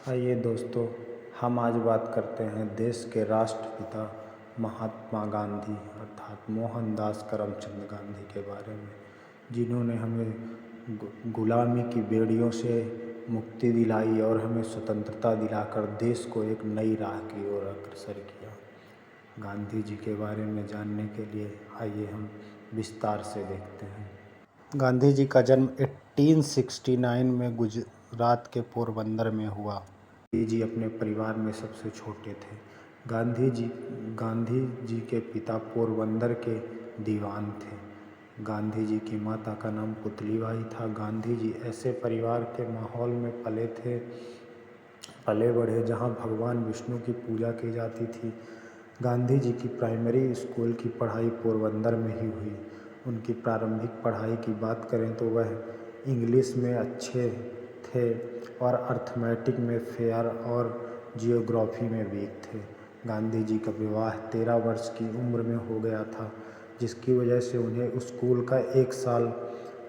आइए दोस्तों, हम आज बात करते हैं देश के राष्ट्रपिता महात्मा गांधी अर्थात मोहनदास करमचंद गांधी के बारे में, जिन्होंने हमें गुलामी की बेड़ियों से मुक्ति दिलाई और हमें स्वतंत्रता दिलाकर देश को एक नई राह की ओर अग्रसर किया। गांधी जी के बारे में जानने के लिए आइए हम विस्तार से देखते हैं। गांधी जी का जन्म 1869 में गुजरात के पोरबंदर में हुआ। गांधी जी अपने परिवार में सबसे छोटे थे। गांधी जी के पिता पोरबंदर के दीवान थे। गांधी जी की माता का नाम पुतलीबाई था। गांधी जी ऐसे परिवार के माहौल में पले बढ़े जहाँ भगवान विष्णु की पूजा की जाती थी। गांधी जी की प्राइमरी स्कूल की पढ़ाई पोरबंदर में ही हुई। उनकी प्रारंभिक पढ़ाई की बात करें तो वह इंग्लिश में अच्छे थे और अर्थमेटिक में फेयर और जियोग्राफी में वीक थे। गांधी जी का विवाह 13 वर्ष की उम्र में हो गया था, जिसकी वजह से उन्हें स्कूल का 1 साल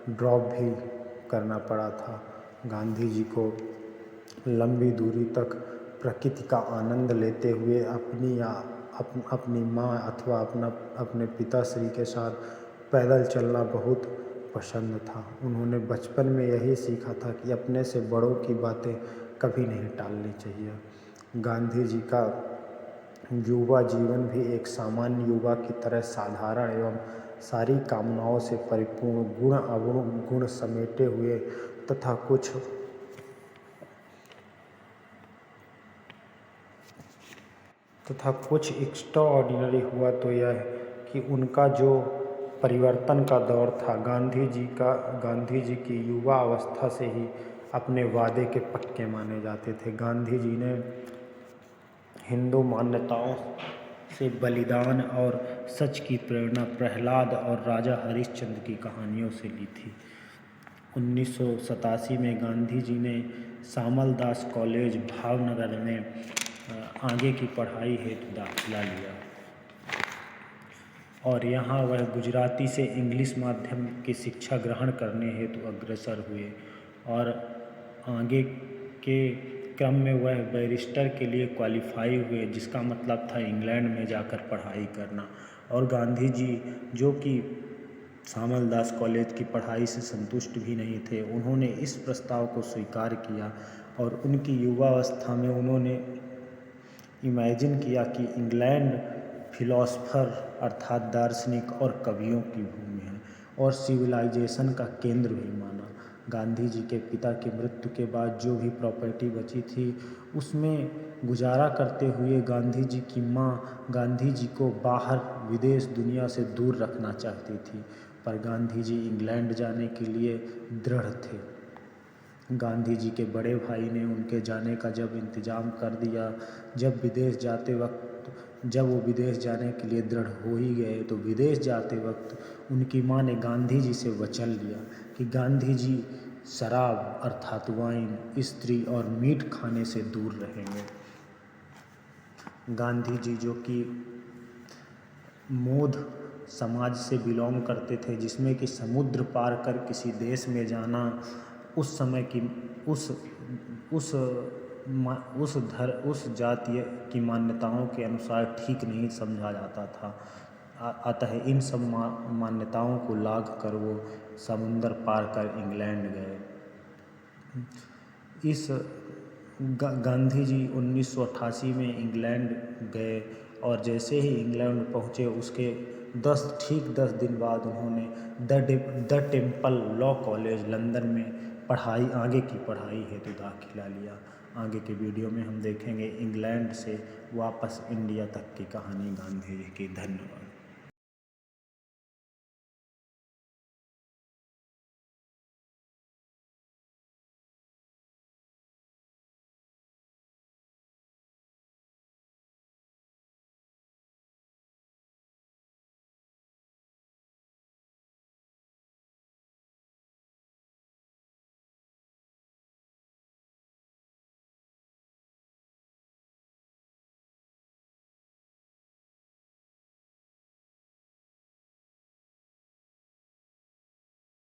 ड्रॉप भी करना पड़ा था। गांधी जी को लंबी दूरी तक प्रकृति का आनंद लेते हुए अपनी माँ अथवा अपने पिताश्री के साथ पैदल चलना बहुत पसंद था। उन्होंने बचपन में यही सीखा था कि अपने से बड़ों की बातें कभी नहीं टालनी चाहिए। गांधी जी का युवा जीवन भी एक सामान्य युवा की तरह साधारण एवं सारी कामनाओं से परिपूर्ण, गुण अवगुण गुण समेटे हुए तथा कुछ एक्स्ट्राऑर्डिनरी हुआ तो यह कि उनका जो परिवर्तन का दौर था, गांधी जी की युवा अवस्था से ही अपने वादे के पक्के माने जाते थे। गांधी जी ने हिंदू मान्यताओं से बलिदान और सच की प्रेरणा प्रहलाद और राजा हरिश्चंद्र की कहानियों से ली थी। 1987 में गांधी जी ने सामलदास कॉलेज भावनगर में आगे की पढ़ाई हेतु दाखिला लिया और यहाँ वह गुजराती से इंग्लिश माध्यम की शिक्षा ग्रहण करने हेतु अग्रसर हुए और आगे के क्रम में वह बैरिस्टर के लिए क्वालिफाई हुए, जिसका मतलब था इंग्लैंड में जाकर पढ़ाई करना। और गांधी जी, जो कि सामलदास कॉलेज की पढ़ाई से संतुष्ट भी नहीं थे, उन्होंने इस प्रस्ताव को स्वीकार किया और उनकी युवावस्था में उन्होंने इमेजिन किया कि इंग्लैंड फिलॉसफर अर्थात दार्शनिक और कवियों की भूमि है और सिविलाइजेशन का केंद्र भी माना। गांधी जी के पिता की मृत्यु के बाद जो भी प्रॉपर्टी बची थी उसमें गुजारा करते हुए गांधी जी की माँ गांधी जी को बाहर विदेश दुनिया से दूर रखना चाहती थी, पर गांधी जी इंग्लैंड जाने के लिए दृढ़ थे। गांधी जी के बड़े भाई ने उनके जाने का जब इंतज़ाम कर दिया, जब वो विदेश जाने के लिए दृढ़ हो ही गए तो विदेश जाते वक्त उनकी माँ ने गांधी जी से वचन लिया कि गांधी जी शराब अर्थात वाइन, स्त्री और मीट खाने से दूर रहेंगे। गांधी जी, जो कि मोध समाज से बिलोंग करते थे, जिसमें कि समुद्र पार कर किसी देश में जाना उस समय की उस जातीय की मान्यताओं के अनुसार ठीक नहीं समझा जाता था। अतः इन सब मान्यताओं को लाग कर वो समुंदर पार कर इंग्लैंड गए। गांधी जी 1988 में इंग्लैंड गए और जैसे ही इंग्लैंड पहुँचे उसके 10 दिन बाद उन्होंने the temple law college London में आगे की पढ़ाई हेतु दाखिला लिया। आगे के वीडियो में हम देखेंगे इंग्लैंड से वापस इंडिया तक की कहानी गांधी जी की। धन्यवाद।